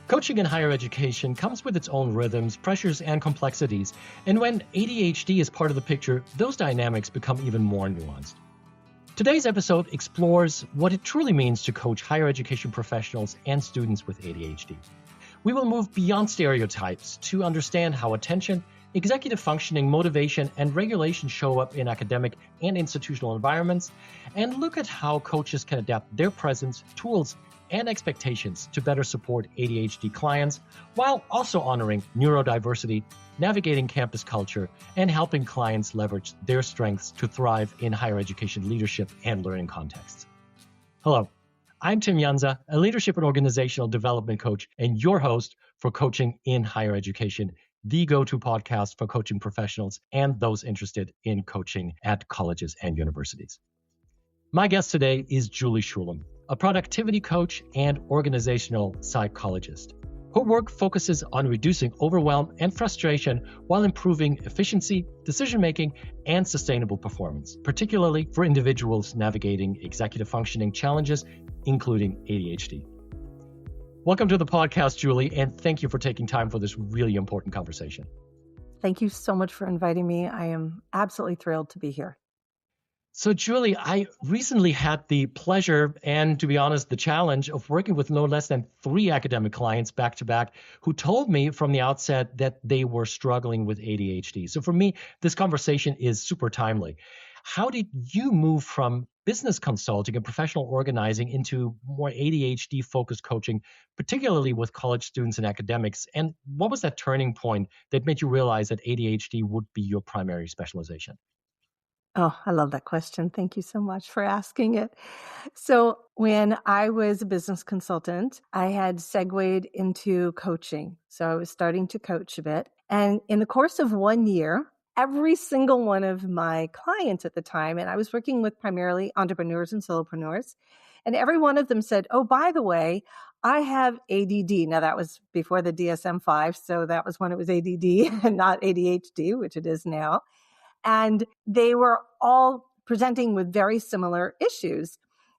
Coaching in higher education comes with its own rhythms, pressures, and complexities. And when ADHD is part of the picture, those dynamics become even more nuanced. Today's episode explores what it truly means to coach higher education professionals and students with ADHD. We will move beyond stereotypes to understand how attention, executive functioning, motivation, and regulation show up in academic and institutional environments, and look at how coaches can adapt their presence, tools, and expectations to better support ADHD clients while also honoring neurodiversity, navigating campus culture, and helping clients leverage their strengths to thrive in higher education leadership and learning contexts. Hello, I'm Tim Jansa, a leadership and organizational development coach and your host for Coaching in Higher Education, the go-to podcast for coaching professionals and those interested in coaching at colleges and universities. My guest today is Juli Shulem, a productivity coach and organizational psychologist. Her work focuses on reducing overwhelm and frustration while improving efficiency, decision-making, and sustainable performance, particularly for individuals navigating executive functioning challenges, including ADHD. Welcome to the podcast, Juli, and thank you for taking time for this really important conversation. Thank you so much for inviting me. I am absolutely thrilled to be here. So, Juli, I recently had the pleasure and, to be honest, the challenge of working with no less than 3 academic clients back to back who told me from the outset that they were struggling with ADHD. So for me, this conversation is super timely. How did you move from business consulting and professional organizing into more ADHD-focused coaching, particularly with college students and academics? And what was that turning point that made you realize that ADHD would be your primary specialization? Oh, I love that question. Thank you so much for asking it. So when I was a business consultant, I had segued into coaching. So I was starting to coach a bit. And in the course of 1 year, every single one of my clients at the time, and I was working with primarily entrepreneurs and solopreneurs, and every one of them said, oh, by the way, I have ADD. Now that was before the DSM-5, so that was when it was ADD and not ADHD, which it is now. And they were all presenting with very similar issues.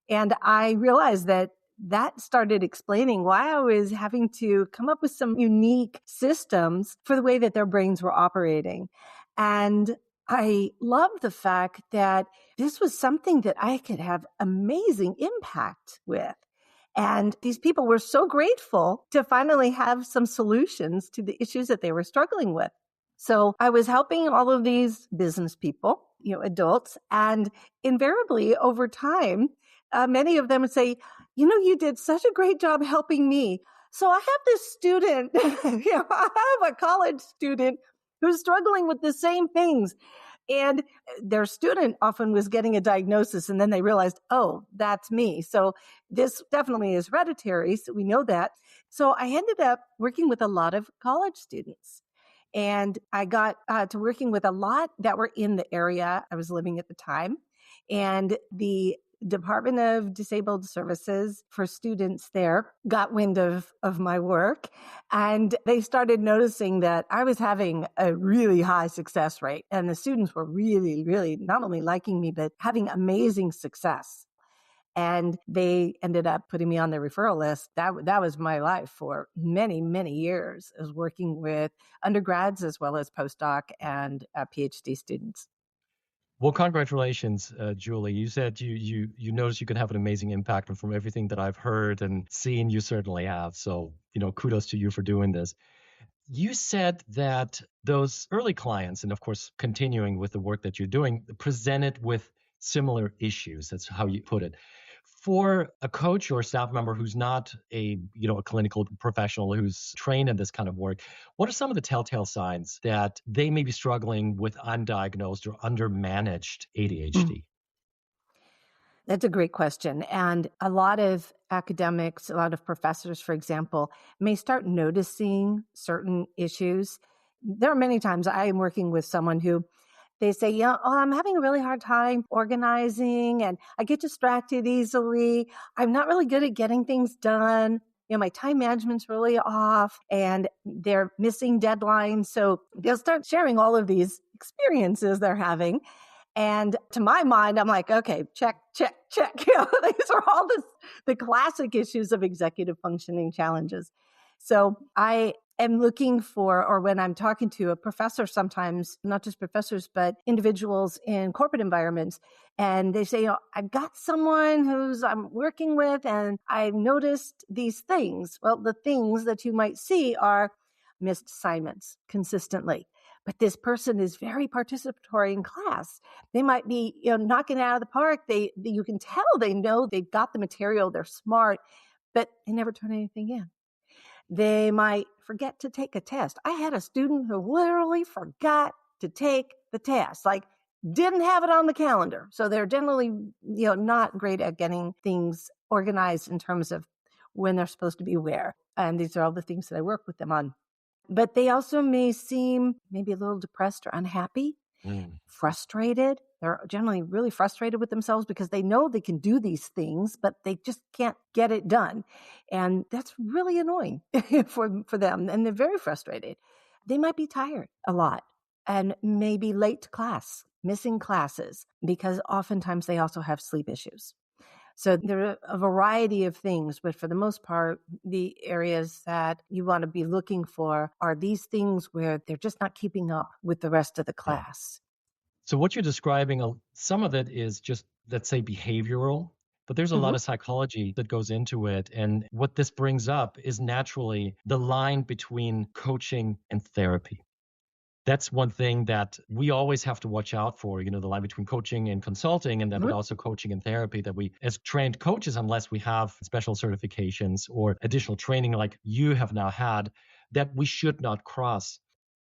And I realized that started explaining why I was having to come up with some unique systems for the way that their brains were operating. And I loved the fact that this was something that I could have amazing impact with. And these people were so grateful to finally have some solutions to the issues that they were struggling with. So I was helping all of these business people, adults, and invariably over time, many of them would say, you did such a great job helping me. So I have this student, I have a college student who's struggling with the same things. And their student often was getting a diagnosis and then they realized, oh, that's me. So this definitely is hereditary. So we know that. So I ended up working with a lot of college students. And I got to working with a lot that were in the area I was living at the time. And the Department of Disabled Services for students there got wind of my work. And they started noticing that I was having a really high success rate. And the students were really, really not only liking me, but having amazing success. And they ended up putting me on their referral list. That was my life for many, many years, is working with undergrads as well as postdoc and PhD students. Well, congratulations, Juli. You said you noticed you could have an amazing impact, and from everything that I've heard and seen, you certainly have. So, kudos to you for doing this. You said that those early clients, and of course, continuing with the work that you're doing, presented with similar issues. That's how you put it. For a coach or a staff member who's not a clinical professional who's trained in this kind of work, what are some of the telltale signs that they may be struggling with undiagnosed or undermanaged ADHD? That's a great question. And a lot of academics, a lot of professors, for example, may start noticing certain issues. There are many times I am working with someone who they say, I'm having a really hard time organizing and I get distracted easily. I'm not really good at getting things done. My time management's really off and they're missing deadlines. So they'll start sharing all of these experiences they're having. And to my mind, I'm like, okay, check. These are all the classic issues of executive functioning challenges. So I am looking for, or when I'm talking to a professor, sometimes not just professors, but individuals in corporate environments, and they say, I've got someone who's I'm working with, and I've noticed these things. Well, the things that you might see are missed assignments consistently. But this person is very participatory in class. They might be, knocking it out of the park. You can tell they know they've got the material. They're smart, but they never turn anything in. They might forget to take a test. I had a student who literally forgot to take the test, like didn't have it on the calendar. So they're generally, not great at getting things organized in terms of when they're supposed to be where. And these are all the things that I work with them on. But they also may seem maybe a little depressed or unhappy, frustrated. They're generally really frustrated with themselves because they know they can do these things, but they just can't get it done. And that's really annoying for them. And they're very frustrated. They might be tired a lot and maybe late to class, missing classes, because oftentimes they also have sleep issues. So there are a variety of things, but for the most part, the areas that you want to be looking for are these things where they're just not keeping up with the rest of the class. So what you're describing, some of it is just, let's say, behavioral, but there's a lot of psychology that goes into it. And what this brings up is naturally the line between coaching and therapy. That's one thing that we always have to watch out for, the line between coaching and consulting, and then but also coaching and therapy, that we, as trained coaches, unless we have special certifications or additional training like you have now had, that we should not cross.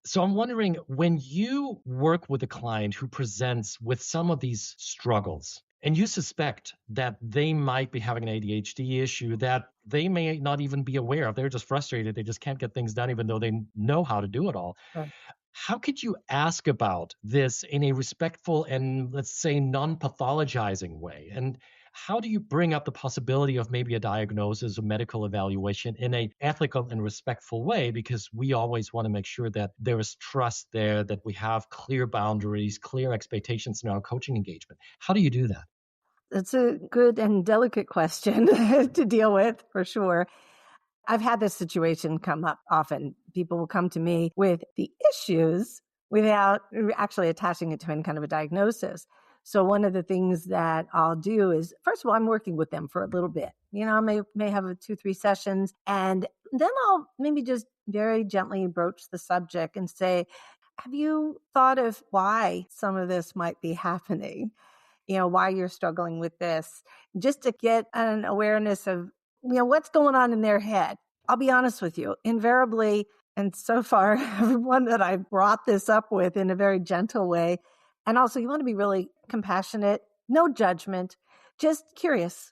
So I'm wondering, when you work with a client who presents with some of these struggles, and you suspect that they might be having an ADHD issue that they may not even be aware of, they're just frustrated, they just can't get things done even though they know how to do it all. Right. How could you ask about this in a respectful and, let's say, non-pathologizing way? And how do you bring up the possibility of maybe a diagnosis or medical evaluation in an ethical and respectful way? Because we always want to make sure that there is trust there, that we have clear boundaries, clear expectations in our coaching engagement. How do you do that? That's a good and delicate question to deal with, for sure. I've had this situation come up often. People will come to me with the issues without actually attaching it to any kind of a diagnosis. So one of the things that I'll do is, first of all, I'm working with them for a little bit. I may have 2-3 sessions, and then I'll maybe just very gently broach the subject and say, have you thought of why some of this might be happening? Why you're struggling with this, just to get an awareness of what's going on in their head. I'll be honest with you, invariably, and so far, everyone that I've brought this up with in a very gentle way, and also you want to be really compassionate, no judgment, just curious.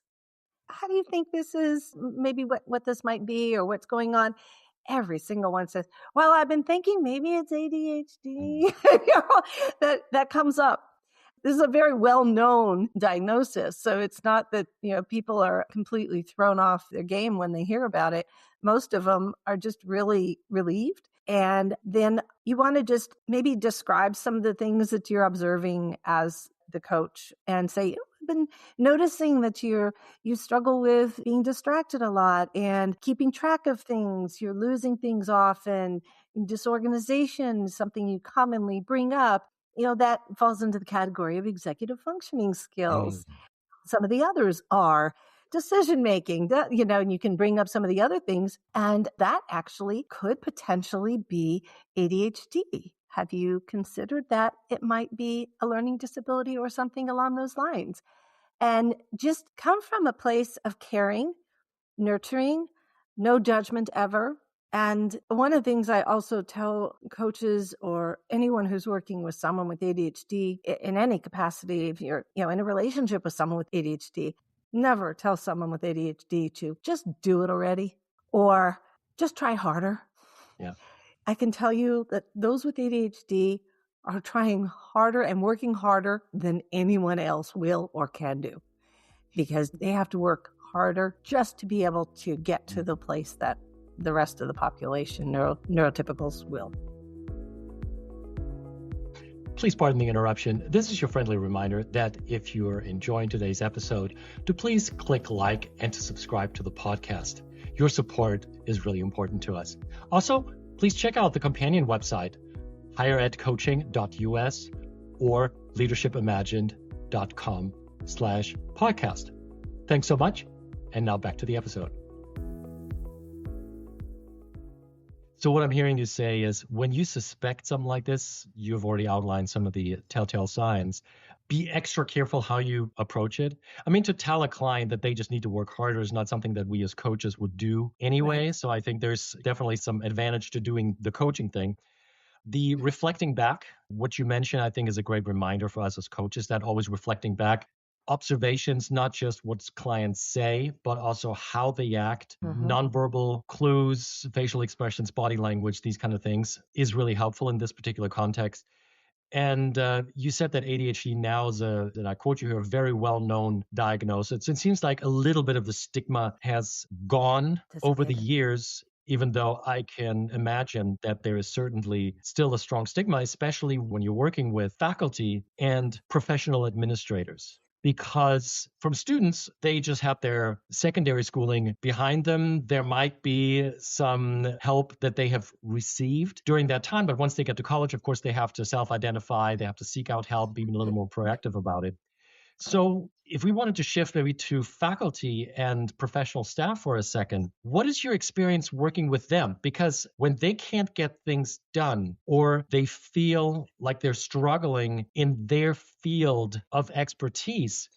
How do you think this is, maybe what this might be or what's going on? Every single one says, well, I've been thinking maybe it's ADHD. That comes up. This is a very well-known diagnosis. So it's not that, people are completely thrown off their game when they hear about it. Most of them are just really relieved. And then you want to just maybe describe some of the things that you're observing as the coach and say, I've been noticing that you struggle with being distracted a lot and keeping track of things. You're losing things often. Disorganization is something you commonly bring up. That falls into the category of executive functioning skills. Some of the others are decision-making, and you can bring up some of the other things, and that actually could potentially be ADHD. Have you considered that it might be a learning disability or something along those lines? And just come from a place of caring, nurturing, no judgment ever. And one of the things I also tell coaches or anyone who's working with someone with ADHD in any capacity, if you're in a relationship with someone with ADHD, never tell someone with ADHD to just do it already or just try harder. Yeah. I can tell you that those with ADHD are trying harder and working harder than anyone else will or can do, because they have to work harder just to be able to get to the place that the rest of the population, neurotypicals, will. Please pardon the interruption. This is your friendly reminder that if you're enjoying today's episode, to please click like and to subscribe to the podcast. your support is really important to us. Also, please check out the companion website, higheredcoaching.us or leadershipimagined.com/podcast. Thanks so much. And now back to the episode. So what I'm hearing you say is when you suspect something like this, you've already outlined some of the telltale signs. Be extra careful how you approach it. I mean, to tell a client that they just need to work harder is not something that we as coaches would do anyway. Right. So I think there's definitely some advantage to doing the coaching thing. The reflecting back, what you mentioned, I think is a great reminder for us as coaches, that always reflecting back observations, not just what clients say, but also how they act, Mm-hmm. nonverbal clues, facial expressions, body language, these kind of things is really helpful in this particular context. And you said that ADHD now is and I quote you here, a very well-known diagnosis. It seems like a little bit of the stigma has gone over the Dissipated. years, even though I can imagine that there is certainly still a strong stigma, especially when you're working with faculty and professional administrators. Because from students, they just have their secondary schooling behind them. There might be some help that they have received during that time. But once they get to college, of course, they have to self-identify. They have to seek out help, be a little more proactive about it. So if we wanted to shift maybe to faculty and professional staff for a second, what is your experience working with them? Because when they can't get things done or they feel like they're struggling in their field of expertise,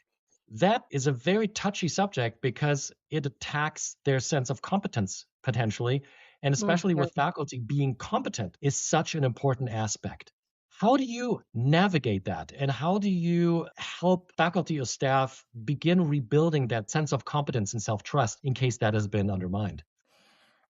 that is a very touchy subject because it attacks their sense of competence potentially. And especially Very. with faculty, being competent is such an important aspect. How do you navigate that? And how do you help faculty or staff begin rebuilding that sense of competence and self-trust in case that has been undermined?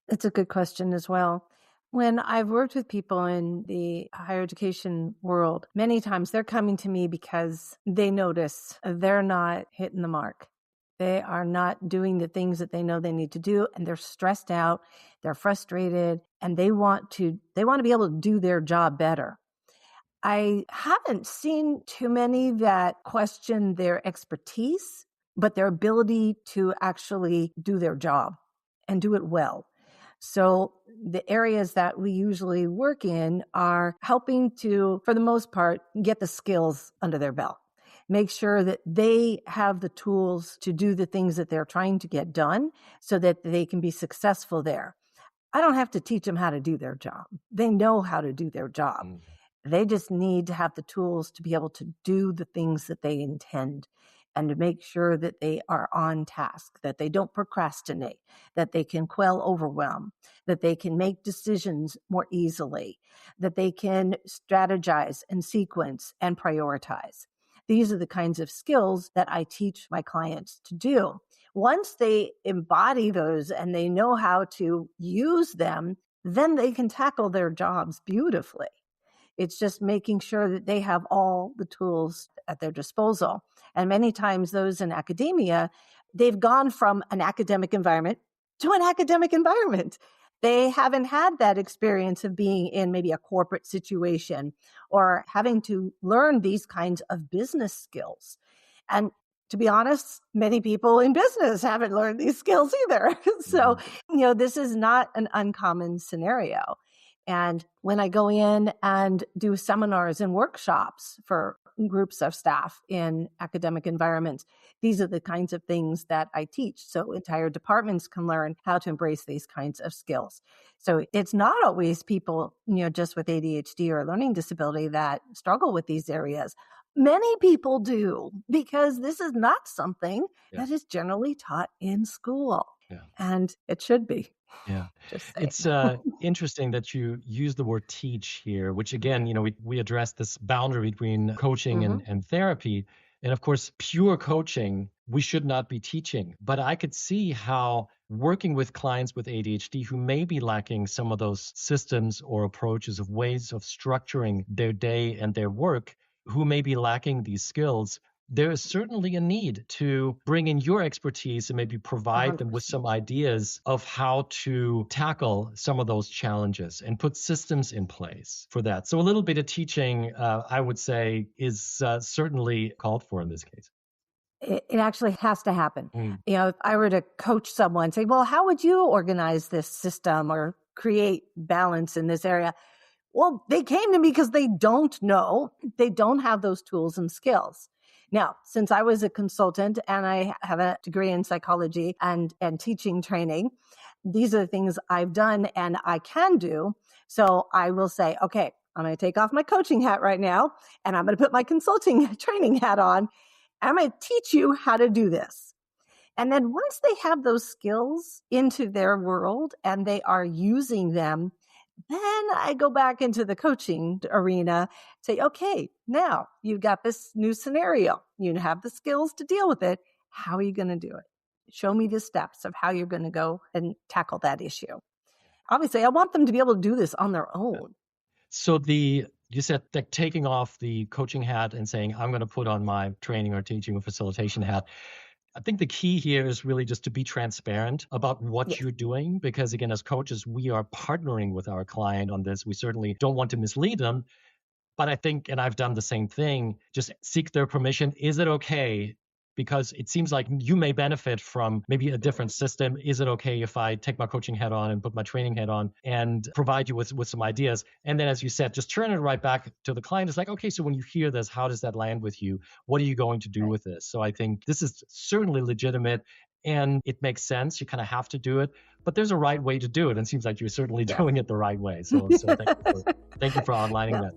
It's a good question as well. When I've worked with people in the higher education world, many times they're coming to me because they notice they're not hitting the mark. They are not doing the things that they know they need to do, and they're stressed out, they're frustrated, and they want to be able to do their job better. I haven't seen too many that question their expertise, but their ability to actually do their job and do it well. So the areas that we usually work in are helping to, for the most part, get the skills under their belt. Make sure that they have the tools to do the things that they're trying to get done so that they can be successful there. I don't have to teach them how to do their job. They know how to do their job. Mm. They just need to have the tools to be able to do the things that they intend and to make sure that they are on task, that they don't procrastinate, that they can quell overwhelm, that they can make decisions more easily, that they can strategize and sequence and prioritize. These are the kinds of skills that I teach my clients to do. Once they embody those and they know how to use them, then they can tackle their jobs beautifully. It's just making sure that they have all the tools at their disposal. And many times those in academia, they've gone from an academic environment to an academic environment. They haven't had that experience of being in maybe a corporate situation or having to learn these kinds of business skills. And to be honest, many people in business haven't learned these skills either. So, this is not an uncommon scenario. And when I go in and do seminars and workshops for groups of staff in academic environments, these are the kinds of things that I teach. So entire departments can learn how to embrace these kinds of skills. So it's not always people, just with ADHD or learning disability that struggle with these areas. Many people do, because this is not something that is generally taught in school. Yeah. And it should be. Yeah. Just saying. It's interesting that you use the word teach here, which again, we address this boundary between coaching and therapy. And of course, pure coaching, we should not be teaching. But I could see how working with clients with ADHD who may be lacking some of those systems or approaches of ways of structuring their day and their work, who may be lacking these skills, there is certainly a need to bring in your expertise and maybe provide them with 100%. some ideas of how to tackle some of those challenges and put systems in place for that. So a little bit of teaching, I would say, is certainly called for in this case. It actually has to happen. Mm. If I were to coach someone, say, well, how would you organize this system or create balance in this area? Well, they came to me because they don't know. They don't have those tools and skills. Now, since I was a consultant and I have a degree in psychology and teaching training, these are the things I've done and I can do. So I will say, okay, I'm going to take off my coaching hat right now and I'm going to put my consulting training hat on. I'm going to teach you how to do this. And then once they have those skills into their world and they are using them, then I go back into the coaching arena, say, okay, now you've got this new scenario. You have the skills to deal with it. How are you going to do it? Show me the steps of how you're going to go and tackle that issue. Obviously, I want them to be able to do this on their own. So you said that taking off the coaching hat and saying, I'm going to put on my training or teaching or facilitation hat. I think the key here is really just to be transparent about what you're doing, because again, as coaches, we are partnering with our client on this. We certainly don't want to mislead them. But I think, and I've done the same thing, just seek their permission. Is it okay? Because it seems like you may benefit from maybe a different system. Is it okay if I take my coaching hat on and put my training hat on and provide you with some ideas? And then, as you said, just turn it right back to the client. It's like, okay, so when you hear this, how does that land with you? What are you going to do with this? So I think this is certainly legitimate and it makes sense. You kind of have to do it, but there's a right way to do it. And it seems like you're certainly doing it the right way. So thank you for outlining that.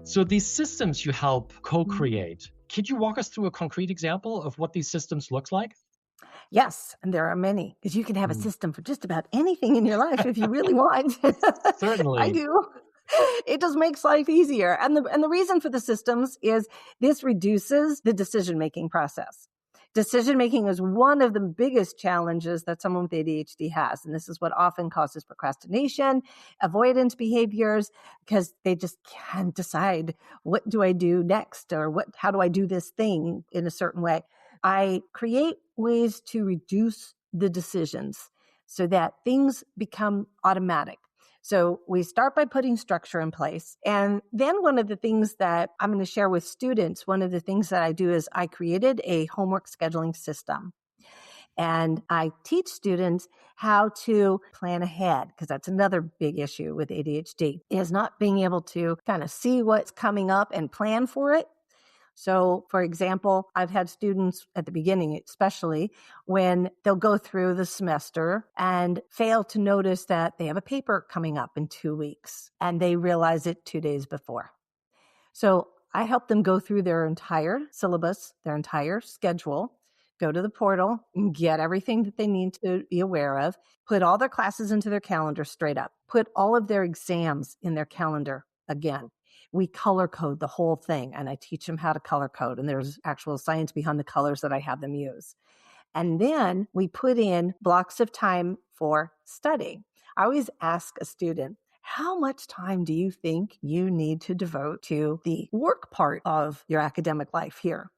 So these systems you help co-create, could you walk us through a concrete example of what these systems look like? Yes, and there are many, because you can have a system for just about anything in your life if you really want. Certainly. I do. It just makes life easier. And the reason for the systems is this reduces the decision-making process. Decision-making is one of the biggest challenges that someone with ADHD has. And this is what often causes procrastination, avoidance behaviors, because they just can't decide, what do I do next? Or how do I do this thing in a certain way? I create ways to reduce the decisions so that things become automatic. So we start by putting structure in place. And then one of the things that I'm going to share with students, one of the things that I do is I created a homework scheduling system. And I teach students how to plan ahead, because that's another big issue with ADHD, is not being able to kind of see what's coming up and plan for it. So, for example, I've had students at the beginning, especially when they'll go through the semester and fail to notice that they have a paper coming up in 2 weeks and they realize it 2 days before. So I help them go through their entire syllabus, their entire schedule, go to the portal and get everything that they need to be aware of, put all their classes into their calendar straight up, put all of their exams in their calendar again. We color code the whole thing, and I teach them how to color code, and there's actual science behind the colors that I have them use. And then we put in blocks of time for study. I always ask a student, how much time do you think you need to devote to the work part of your academic life here?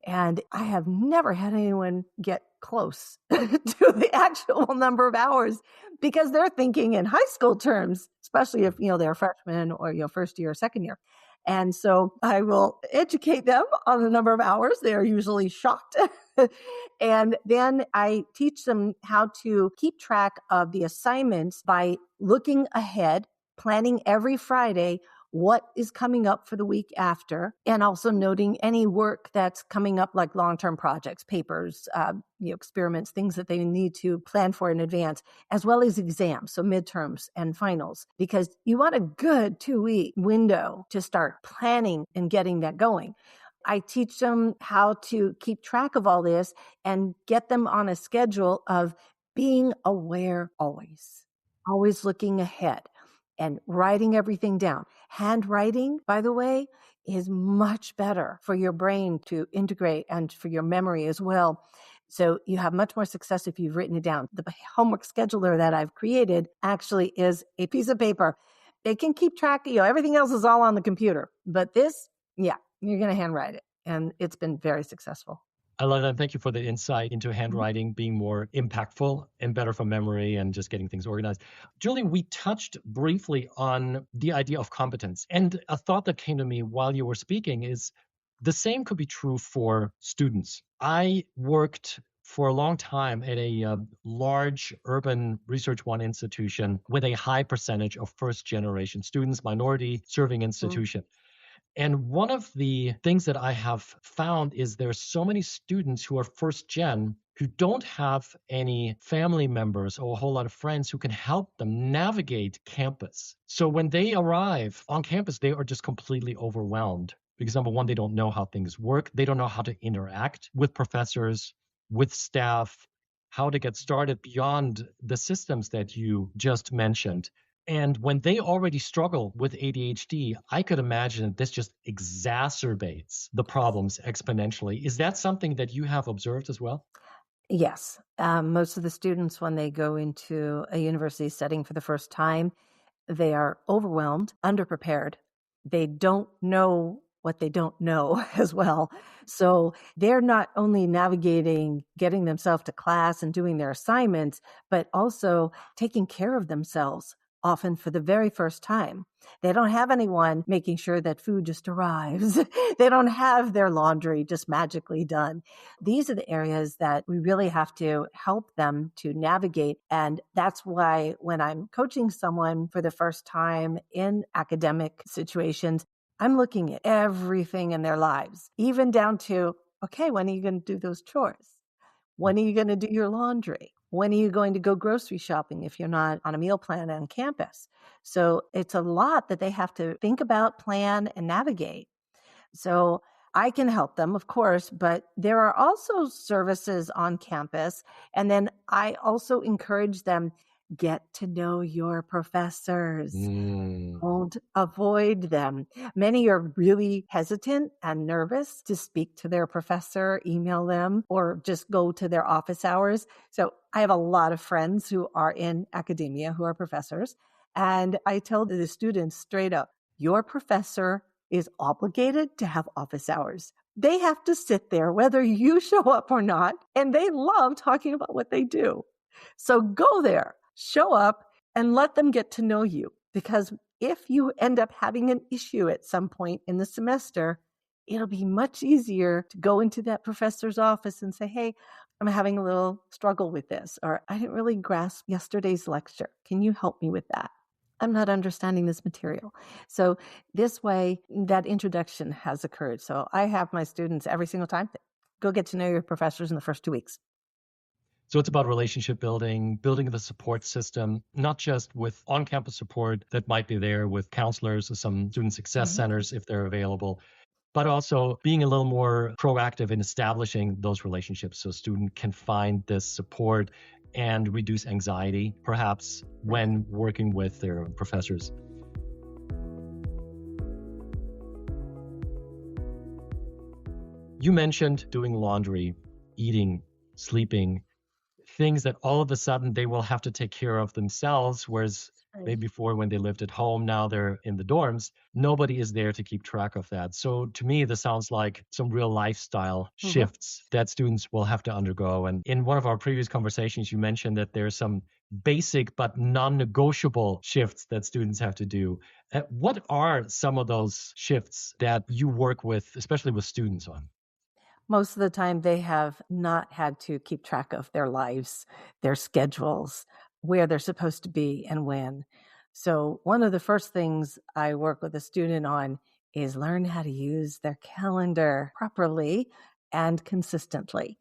And I have never had anyone get close to the actual number of hours, because they're thinking in high school terms, especially if, they're freshmen or, first year or second year. And so I will educate them on the number of hours. They're usually shocked. And then I teach them how to keep track of the assignments by looking ahead, planning every Friday what is coming up for the week after, and also noting any work that's coming up, like long-term projects, papers, experiments, things that they need to plan for in advance, as well as exams, so midterms and finals, because you want a good 2-week window to start planning and getting that going. I teach them how to keep track of all this and get them on a schedule of being aware always looking ahead and writing everything down. Handwriting, by the way, is much better for your brain to integrate and for your memory as well. So you have much more success if you've written it down. The homework scheduler that I've created actually is a piece of paper. It can keep track, everything else is all on the computer. But this, you're going to handwrite it. And it's been very successful. I love that. Thank you for the insight into handwriting being more impactful and better for memory and just getting things organized. Julie, we touched briefly on the idea of competence. And a thought that came to me while you were speaking is the same could be true for students. I worked for a long time at a large urban Research One institution with a high percentage of first generation students, minority serving Mm. institution. And one of the things that I have found is there's so many students who are first gen who don't have any family members or a whole lot of friends who can help them navigate campus. So when they arrive on campus, they are just completely overwhelmed because number one, they don't know how things work. They don't know how to interact with professors, with staff, how to get started beyond the systems that you just mentioned. And when they already struggle with ADHD, I could imagine this just exacerbates the problems exponentially. Is that something that you have observed as well? Yes. Most of the students, when they go into a university setting for the first time, they are overwhelmed, underprepared. They don't know what they don't know as well. So they're not only navigating getting themselves to class and doing their assignments, but also taking care of themselves, often for the very first time. They don't have anyone making sure that food just arrives. They don't have their laundry just magically done. These are the areas that we really have to help them to navigate. And that's why when I'm coaching someone for the first time in academic situations, I'm looking at everything in their lives, even down to, okay, when are you going to do those chores? When are you going to do your laundry? When are you going to go grocery shopping if you're not on a meal plan on campus? So it's a lot that they have to think about, plan, and navigate. So I can help them, of course, but there are also services on campus. And then I also encourage them, get to know your professors. Mm. Don't avoid them. Many are really hesitant and nervous to speak to their professor, email them, or just go to their office hours. So I have a lot of friends who are in academia who are professors. And I tell the students straight up, your professor is obligated to have office hours. They have to sit there whether you show up or not, and they love talking about what they do. So go there, show up, and let them get to know you. Because if you end up having an issue at some point in the semester, it'll be much easier to go into that professor's office and say, hey, I'm having a little struggle with this, or I didn't really grasp yesterday's lecture. Can you help me with that? I'm not understanding this material. So this way, that introduction has occurred. So I have my students every single time, go get to know your professors in the first 2 weeks. So it's about relationship building, building the support system, not just with on-campus support that might be there with counselors or some student success centers if they're available, but also being a little more proactive in establishing those relationships so a student can find this support and reduce anxiety, perhaps when working with their professors. You mentioned doing laundry, eating, sleeping, things that all of a sudden they will have to take care of themselves, whereas maybe before when they lived at home, now they're in the dorms, nobody is there to keep track of that. So to me, this sounds like some real lifestyle shifts that students will have to undergo. And in one of our previous conversations, you mentioned that there's some basic but non-negotiable shifts that students have to do. What are some of those shifts that you work with, especially with students on? Most of the time, they have not had to keep track of their lives, their schedules, where they're supposed to be and when. So one of the first things I work with a student on is learn how to use their calendar properly and consistently,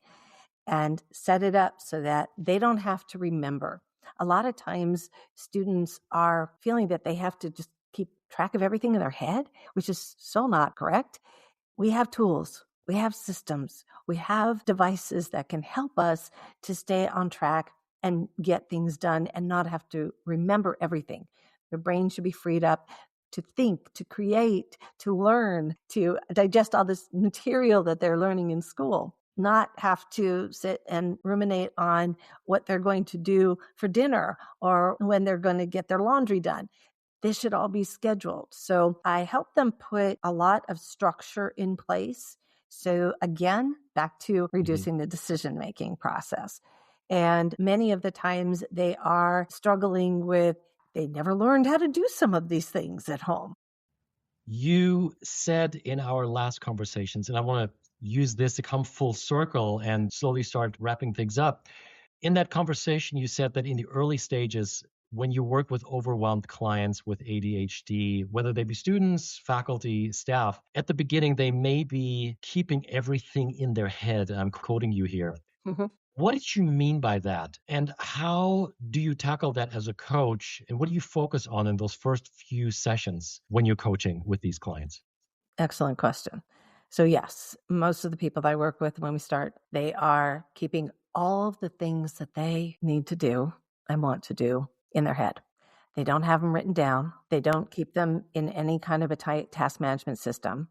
and set it up so that they don't have to remember. A lot of times students are feeling that they have to just keep track of everything in their head, which is so not correct. We have tools, we have systems, we have devices that can help us to stay on track and get things done and not have to remember everything. Their brain should be freed up to think, to create, to learn, to digest all this material that they're learning in school, not have to sit and ruminate on what they're going to do for dinner or when they're going to get their laundry done. This should all be scheduled. So I help them put a lot of structure in place So again, back to reducing the decision-making process. And many of the times they are struggling with, they never learned how to do some of these things at home. You said in our last conversations, and I want to use this to come full circle and slowly start wrapping things up. In that conversation, you said that in the early stages, when you work with overwhelmed clients with ADHD, whether they be students, faculty, staff, at the beginning, they may be keeping everything in their head. I'm quoting you here. Mhm. What did you mean by that? And how do you tackle that as a coach? And what do you focus on in those first few sessions when you're coaching with these clients? Excellent question. So yes, most of the people that I work with when we start, they are keeping all of the things that they need to do and want to do in their head. They don't have them written down. They don't keep them in any kind of a tight task management system.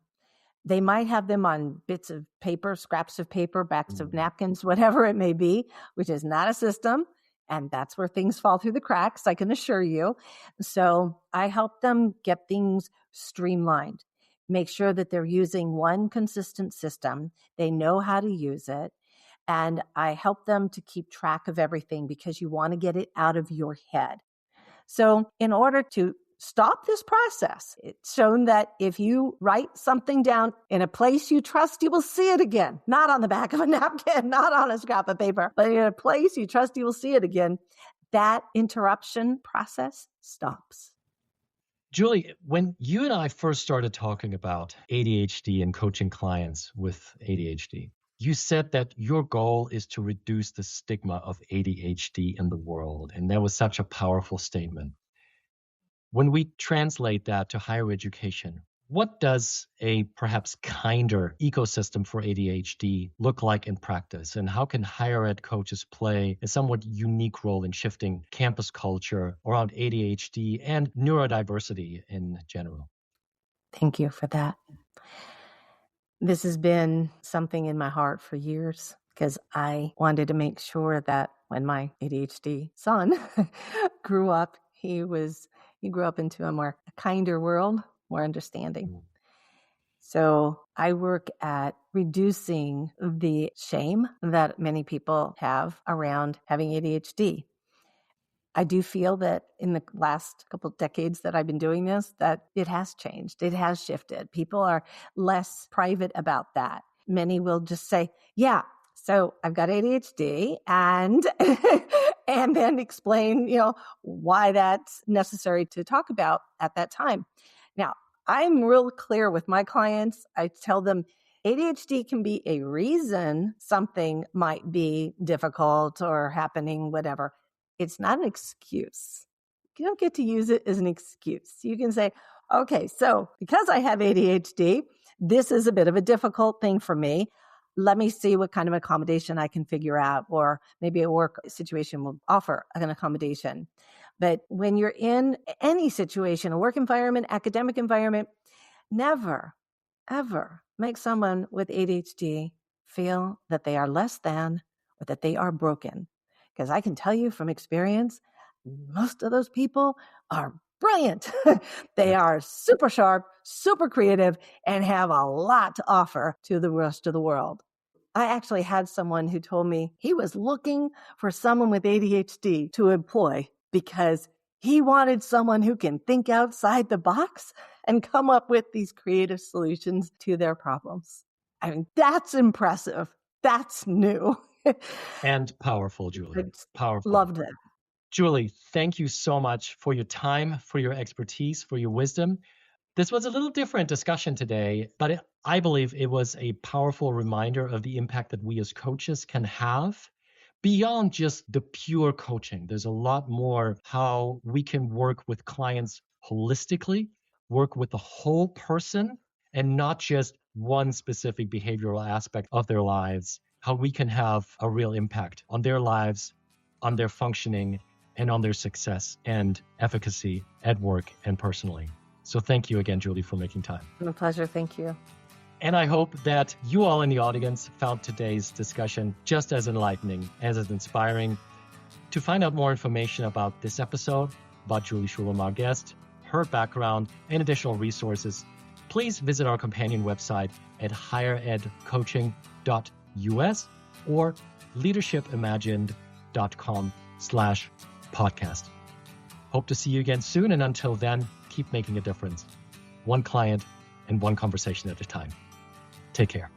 They might have them on bits of paper, scraps of paper, backs of napkins, whatever it may be, which is not a system. And that's where things fall through the cracks, I can assure you. So I help them get things streamlined, make sure that they're using one consistent system. They know how to use it. And I help them to keep track of everything because you want to get it out of your head. So in order to stop this process, it's shown that if you write something down in a place you trust, you will see it again. Not on the back of a napkin, not on a scrap of paper, but in a place you trust, you will see it again. That interruption process stops. Julie, when you and I first started talking about ADHD and coaching clients with ADHD, you said that your goal is to reduce the stigma of ADHD in the world. And that was such a powerful statement. When we translate that to higher education, what does a perhaps kinder ecosystem for ADHD look like in practice? And how can higher ed coaches play a somewhat unique role in shifting campus culture around ADHD and neurodiversity in general? Thank you for that. This has been something in my heart for years because I wanted to make sure that when my ADHD son grew up, he grew up into a kinder world, more understanding. So I work at reducing the shame that many people have around having ADHD. I do feel that in the last couple of decades that I've been doing this, that it has changed. It has shifted. People are less private about that. Many will just say, yeah, so I've got ADHD and and then explain, why that's necessary to talk about at that time. Now, I'm real clear with my clients. I tell them ADHD can be a reason something might be difficult or happening, whatever. It's not an excuse. You don't get to use it as an excuse. You can say, okay, so because I have ADHD, this is a bit of a difficult thing for me. Let me see what kind of accommodation I can figure out, or maybe a work situation will offer an accommodation. But when you're in any situation, a work environment, academic environment, never, ever make someone with ADHD feel that they are less than or that they are broken. Because I can tell you from experience, most of those people are brilliant. They are super sharp, super creative, and have a lot to offer to the rest of the world. I actually had someone who told me he was looking for someone with ADHD to employ because he wanted someone who can think outside the box and come up with these creative solutions to their problems. I mean, that's impressive. That's new. And powerful, Julie. Powerful. Loved that. Julie, thank you so much for your time, for your expertise, for your wisdom. This was a little different discussion today, but I believe it was a powerful reminder of the impact that we as coaches can have beyond just the pure coaching. There's a lot more how we can work with clients holistically, work with the whole person, and not just one specific behavioral aspect of their lives, how we can have a real impact on their lives, on their functioning, and on their success and efficacy at work and personally. So thank you again, Julie, for making time. My pleasure. Thank you. And I hope that you all in the audience found today's discussion just as enlightening, as inspiring. To find out more information about this episode, about Juli Shulem, our guest, her background, and additional resources, please visit our companion website at higheredcoaching.us or leadershipimagined.com/podcast. Hope to see you again soon, and until then, keep making a difference. One client and one conversation at a time. Take care.